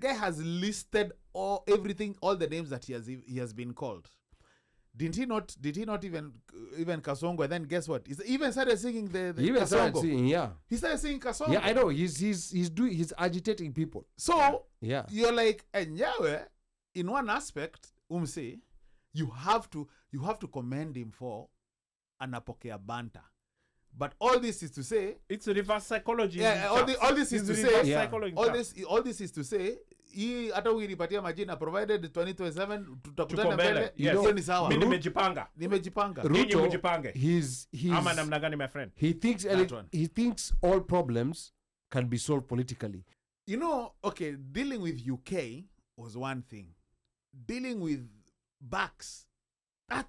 guy has listed all the names that he has been called. Did he not even Kasongo? And then guess what? He even started singing the he even Kasongo. started singing, yeah. He started singing Kasongo. Yeah, I know. He's agitating people. So yeah, you're like, and Yahweh, in one aspect, say you have to commend him for anapokea banta. But all this is to say it's reverse psychology. Yeah, all this is to say all this is to say hii hata ukinipatia majina provided 2027 tutakutana mbele hiyo ni sawa. Mimi nimejipanga. Ruto, mjipange. He's ama namna gani my friend? He thinks all problems can be solved politically. You know, okay, dealing with UK was one thing. Dealing with Backs, that's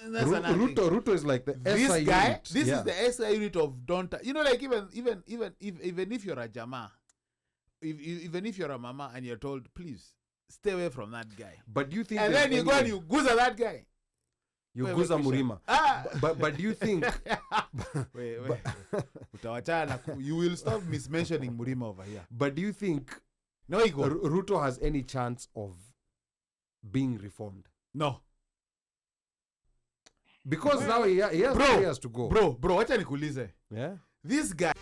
Ruto is like the SI guy unit. This is the SI unit of Donta. You know, like even if you're a Jama, even if you're a mama and you're told, please stay away from that guy. But do you think? And then you go and you guza that guy. You guza Murima. But do you think? wait. You will stop mismentioning Murima over here. But do you think? No, Ruto has any chance of being reformed? No. Because now he has to go. Bro, wacha nikuulize. Yeah. This guy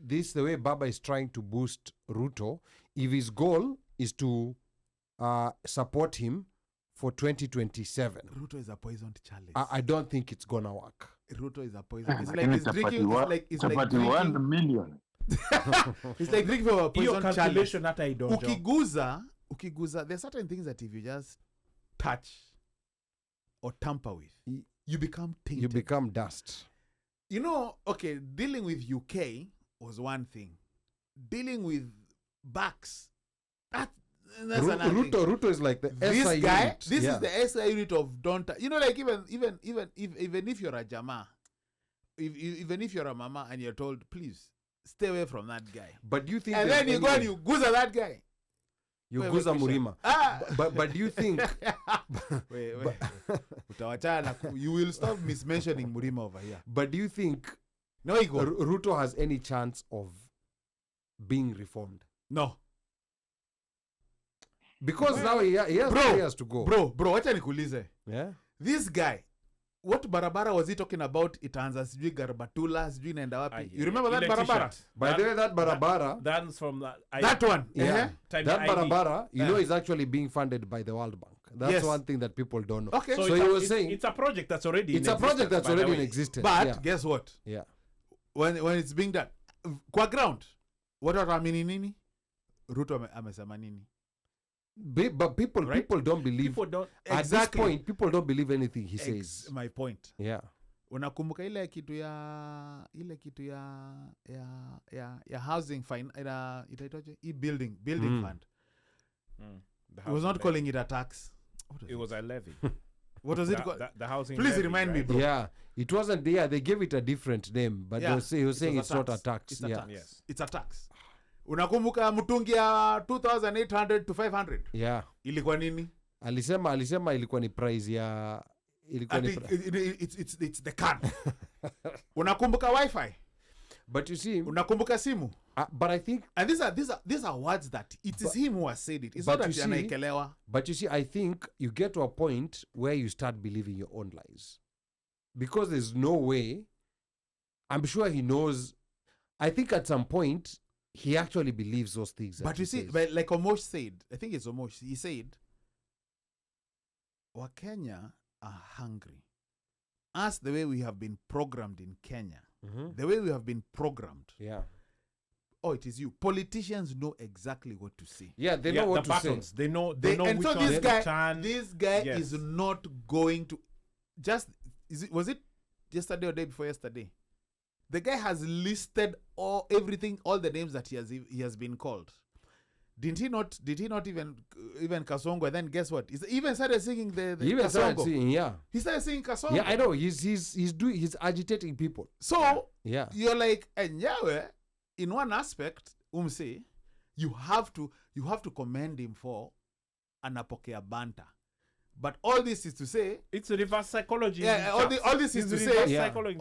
this the way Baba is trying to boost Ruto. If his goal is to support him for 2027, Ruto is a poisoned chalice. I don't think it's gonna work. Ruto is a poison. It's like he's drinking. It's like drinking 1 million. It's like drinking from a poison chalice. Hata I don't. Ukiguza. There's certain things that if you just touch or tamper with, you become tainted. You become dust. You know, okay, dealing with UK was one thing. Dealing with Backs, that's another thing. Ruto is like the SI guy, unit. This is the SI unit of Donta. You know, like even if you're a Jama, even if you're a mama and you're told, please stay away from that guy. But do you think? And then you go and you guza that guy. You guza Murima. But do you think? wait. You will stop mismentioning Murima over here. But do you think? No, Ruto has any chance of being reformed? No. Because now he has to go. Bro, wacha nikuulize. Yeah. This guy, what barabara was he talking about? Itaanza sijui Garbatula, sijui naenda wapi. You remember that barabara? By the way, that barabara. That's from that one. Yeah. That barabara, you know, is actually being funded by the World Bank. That's one thing that people don't know. Okay. So he was saying it's a project that's already in existence. But guess what? Yeah. When it's being done, kwa ground, what watamini nini? Ruto amesema nini? But people don't believe. People don't. At this point, people don't believe anything he says. My point. Yeah. Unakumbuka ile kitu ya housing fine itaitwaje? Building fund. It was not calling it a tax. It was a levy. What was it called? The housing. Please levy, remind me, bro. Yeah, it wasn't. Yeah, they gave it a different name, but he was saying it's not a tax. It's a tax. Yes. It's a tax. Unakumbuka mtungi ya 2,800 to 500? Yeah. Ilikuwa nini? Alisema ilikuwa ni price ya it's the can. Unakumbuka wifi? But you see, unakumbuka simu? But I think, and these are words that it is him who has said it. It's not that anaikelewa. But you see, I think you get to a point where you start believing your own lies, because there's no way. I'm sure he knows. I think at some point he actually believes those things. But you see, but like Omosh said, I think it's Omosh. He said, "Wakenya are hungry, as the way we have been programmed in Kenya." Mm-hmm. The way we have been programmed. Yeah. Oh, it is you. Politicians know exactly what to say. Yeah, they know what to buttons. say. They know and which so this guy yes. is not going to was it yesterday or day before yesterday? The guy has listed all the names that he has been called. Did he not even Kasongo? And then guess what? He even started singing the he even Kasongo. Started singing, yeah. He started singing Kasongo. Yeah, I know. He's agitating people. So yeah, you're like, and Yahweh, in one aspect, say you have to commend him for anapokea banta. But all this is to say, It's reverse psychology. all this is It's to reverse say, psychology,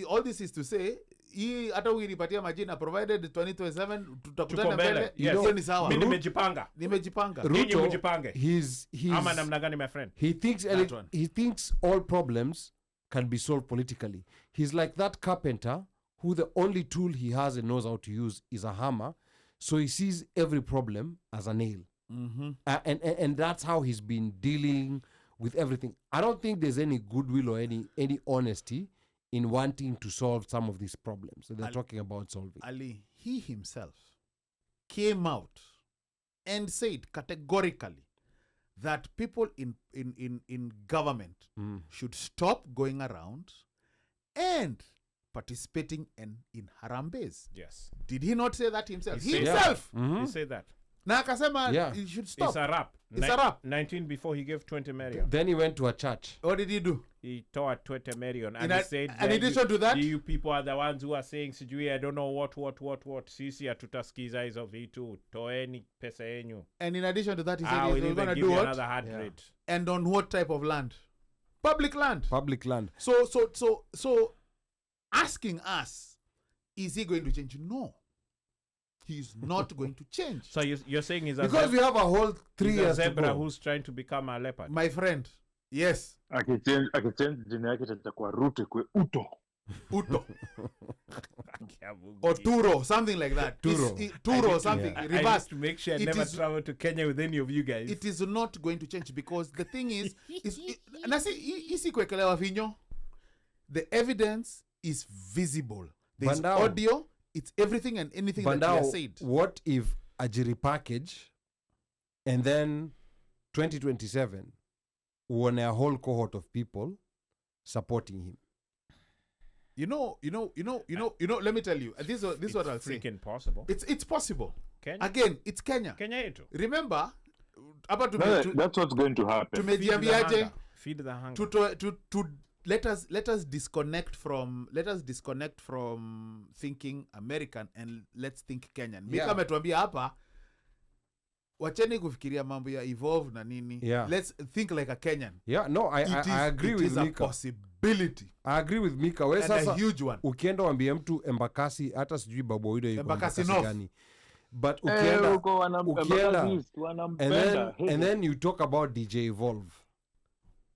all this is to say, hii hata ukinipatia majina provided 2027 tutakutana Tuko mbele. mbele, Yes. hiyo ni sawa. Mimi nimejipanga. Nimejipanga. Nyinyi Ruto, mjipange. he's Ama namna gani, my friend? he thinks That one. he thinks all problems can be solved politically. He's like that carpenter who the only tool he has and knows how to use is a hammer, so he sees every problem as a nail. And that's how he's been dealing with everything. I don't think there's any goodwill or any honesty in wanting to solve some of these problems that they're talking about solving. Ali, he himself came out and said categorically that people in government should stop going around and participating in harambes. Yes. Did he not say that himself? He said Himself! He said that. Na akasema Yeah. he should stop. It's a rap. It's a rap. 19 before he gave 20 million. Then he went to a church. What did he do? He tore 20 million. And In he a- said, and in addition to that- you people are the ones who are saying, sijui, I don't know what. Sisi hatutasikiza hizo vitu. Toeni pesa yenyu. And in addition to that, he said We'll he's even going to give do you what? another hard Yeah. rate. And on what type of land? Public land. Public land. So asking us, is he going to change? No. He's not going to change. So you're saying he's a Because we have a whole 3 he's a years to zebra go. who's trying to become a leopard. My friend, yes, akichange jina yake itakuwa Ruto kwe Uto. Uto or Turo, something like that. Turo. Turo, something. I Reverse. need to make sure I It never is- travel to Kenya with any of you guys. It is not going to change because the thing is isi kuekelewa vinyo. The evidence is visible. There's Bandao. audio. It's everything and anything But that he now, has said. what if Ajiri package and then 2027 won a whole cohort of people supporting him? You know. Let me tell you. This is what I'll say. freaking possible. It's possible. Kenya? Again, it's Kenya. Kenya yetu. Remember, hapa That's what's going to happen. tumejiambiaje Feed the hunger. to let us disconnect from thinking American and let's think Kenyan. Mika Yeah. ametuambia hapa wacheni kufikiria mambo ya evolve na nini. Yeah. Let's think like a Kenyan. Yeah, no, I agree it with is a Mika. possibility I agree with Mika. We and sasa a huge one. ukienda wambie mtu Embakasi hata sijui babu Oido yuko Embakasi Embakasi North. gani. But ukienda Huko ukienda wanampenda. and then you talk about DJ Evolve.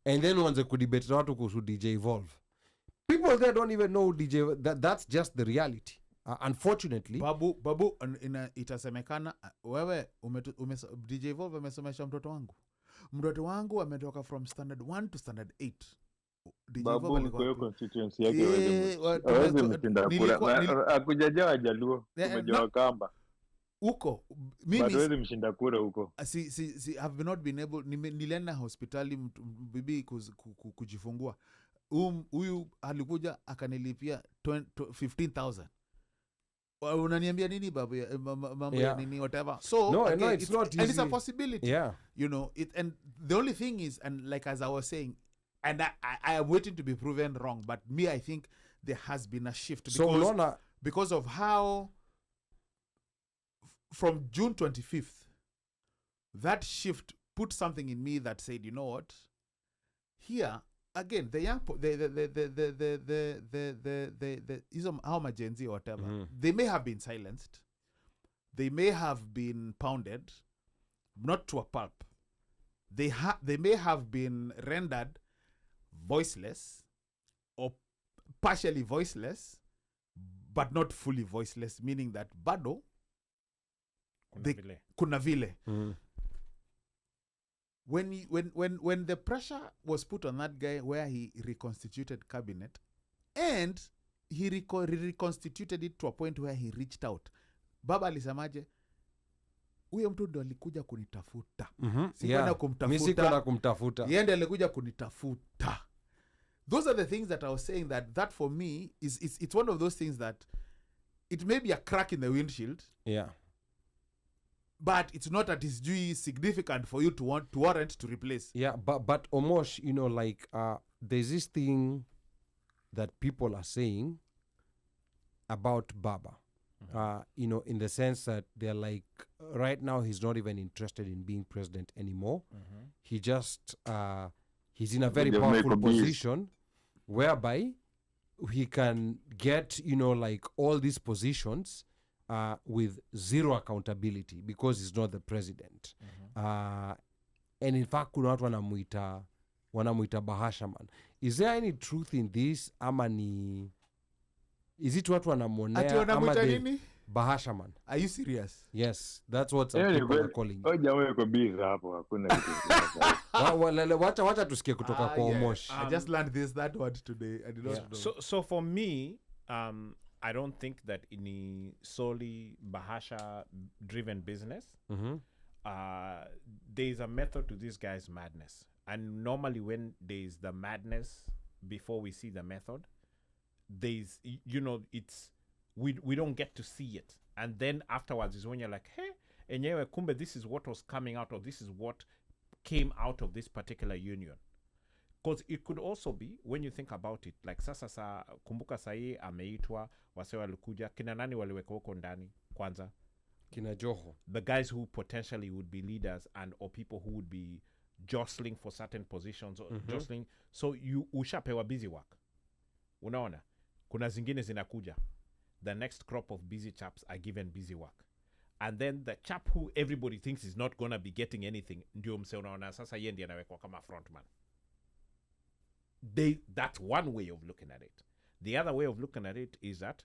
And then uanze kudebate na watu kuhusu DJ Evolve. People there don't even know DJ. That's just the reality. Unfortunately. Babu itasemekana wewe DJ Evolve amesomesha mtoto wangu ametoka from standard 1 to standard 8. DJ Babu Evolve ni kwa hiyo alikuwa constituency yake hawezi mshinda kura. Akujaja wajaluo, kumeja wakamba. Uko Bado mimi hawezi mshinda kura huko. have not been able nilienda hospitali bibi kujifungua. Huyu alikuja akanilipia 15,000. Unaniambia nini babu mambo ya nini whatever. So No, again, it's not and it's a easy. possibility. Yeah. You know it, and the only thing is, and like as I was saying, and I am waiting to be proven wrong, but me I think there has been a shift So unaona because of how from June 25th that shift put something in me that said, you know what, here again the young the Gen Z or whatever, they may have been silenced, they may have been pounded, not to a pulp, they may have been rendered voiceless or partially voiceless but not fully voiceless, meaning that bado kuna vile. When the pressure was put on that guy where he reconstituted cabinet and he reconstituted it to a point where he reached out, baba alisemaje, huyo mtu ndo alikuja kunitafuta. Sikwenda kumtafuta. Yeye ndiye alikuja kunitafuta. Those are the things that I was saying that for me it's one of those things that it may be a crack in the windshield. Yeah. But it's not that it's significant for you to warrant to replace. Yeah, but Omosh, you know, like there's this thing that people are saying about Baba. in the sense that they're like, right now he's not even interested in being president anymore. He just, he's in a very They'll powerful make a beast. position whereby he can get, like all these positions with zero accountability because he's not the president. And in fact, kuna watu wanamuita bahashaman. Is there any truth in this? Ama ni... Is it watu Ati wanamonea? wanamuita nini? Bahashaman. Are you serious? Yes, that's what some Hiyo ni people are kweli. calling Huyo it. jamaa yuko busy hapo, hakuna kitu kingine. Wacha tusikie kutoka kwa Yeah. Omosh. I just learned that word today. I did not know. So for me, I don't think that in a solely Bahasha driven business, there is a method to this guy's madness. And normally when there is the madness before we see the method, there's, it's, we don't get to see it. And then afterwards is when you're like, hey, enyewe kumbe, this is what was coming out, or this is what came out of this particular union. Because it could also be, when you think about it, like sasa kumbuka sahi ameitwa, wase walikuja, kina nani waliweka huko ndani kwanza? Kina Joho. The guys who potentially would be leaders or people who would be jostling for certain positions, or jostling. So you ushapewa busy work. Unaona? Kuna zingine zinakuja. The next crop of busy chaps are given busy work. And then the chap who everybody thinks is not going to be getting anything, ndio mse unaona sasa yeye ndiye anawekwa kama frontman. That's one way of looking at it. The other way of looking at it is that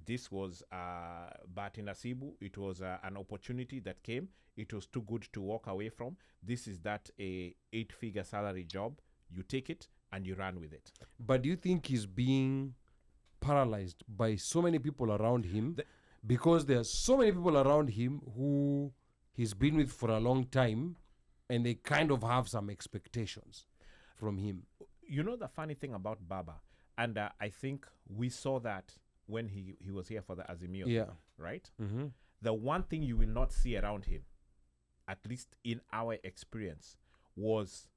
this was Bahati Nasibu. It was an opportunity that came. It was too good to walk away from. This is that a 8-figure salary job. You take it and you run with it. But do you think he's being paralyzed by so many people around him? Because there are so many people around him who he's been with for a long time, and they kind of have some expectations from him. You know the funny thing about Baba, and I think we saw that when he was here for the Azimio, right? The one thing you will not see around him, at least in our experience, was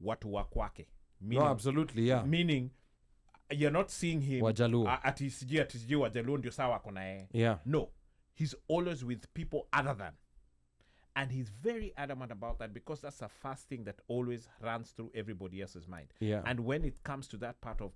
watu wa kwake. No, absolutely, yeah. Meaning, you're not seeing him Wajaluo. ati sijui Wajaluo ndio sawa kona yeye. Yeah. No, he's always with people other than. And he's very adamant about that, because that's the first thing that always runs through everybody else's mind. Yeah. And when it comes to that part of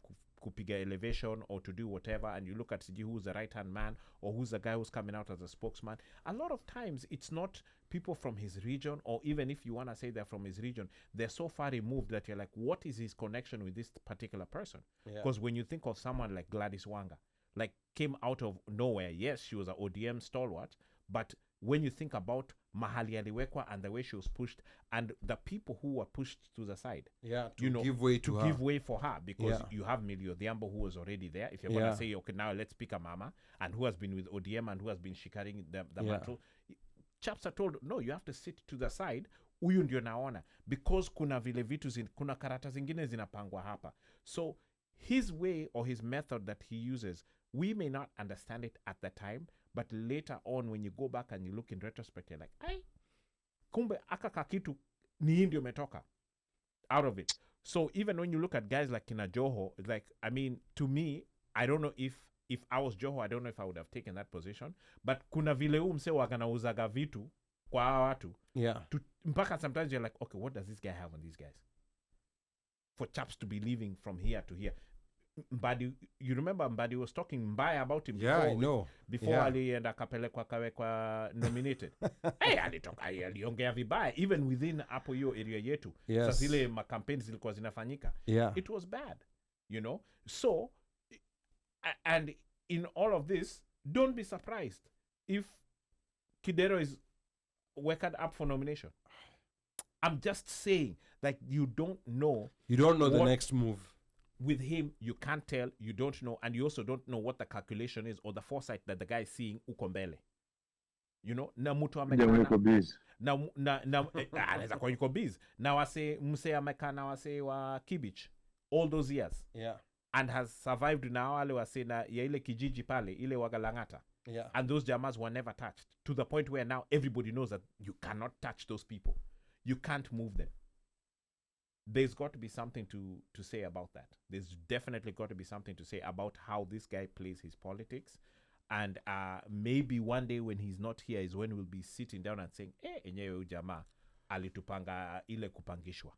kupiga elevation or to do whatever, and you look at who's the right-hand man or who's the guy who's coming out as a spokesman, a lot of times it's not people from his region, or even if you want to say they're from his region, they're so far removed that you're like, what is his connection with this particular person? Because when you think of someone like Gladys Wanga, like came out of nowhere, yes, she was an ODM stalwart, but when you think about mahali aliwekwa and the way she was pushed, and the people who were pushed to the side, Give way to her. give way for her, because you have Milio Diambo who was already there. If you're going to say, okay, now let's pick a mama, and who has been with ODM and who has been shikaring the mantle, chaps are told, no, you have to sit to the side, huyu ndio naona, because kuna vile vitu kuna karata zingine zinapangwa hapa. So his way or his method that he uses, we may not understand it at the time, but later on, when you go back and you look in retrospect, you're like, ay, kumbe aka kakitu ni hii ndio metoka out of it. So even when you look at guys like Kina Joho, like, I mean, to me, I don't know if I was Joho, I don't know if I would have taken that position, but kuna vile mse wakanauzaga vitu kwa hawa watu. Mpaka sometimes you're like, okay, what does this guy have on these guys? For chaps to be leaving from here to here. Mbadi, you remember Mbadi was talking mbaya about him before alienda kapelekwa kawekwa nominated. Hey, aliongea vibaya even within hapo hiyo area yetu. Sasa zile campaigns zilikuwa zinafanyika. It was bad, So and in all of this, don't be surprised if Kidero is weked up for nomination. I'm just saying, like, you don't know the next move. With him, you can't tell, you don't know, and you also don't know what the calculation is or the foresight that the guy is seeing uko mbele. Na mtu amekana anaweza kwa yuko busy. Na wase mse amekana wase wa Kibich all those years. And has survived na wale wase na ya ile kijiji pale, ile wagalangata. And those jamas were never touched, to the point where now everybody knows that you cannot touch those people. You can't move them. There's got to be something to say about that. There's definitely got to be something to say about how this guy plays his politics. And maybe one day when he's not here is when we'll be sitting down and saying, enyewe ujama alitupanga ile kupangishwa.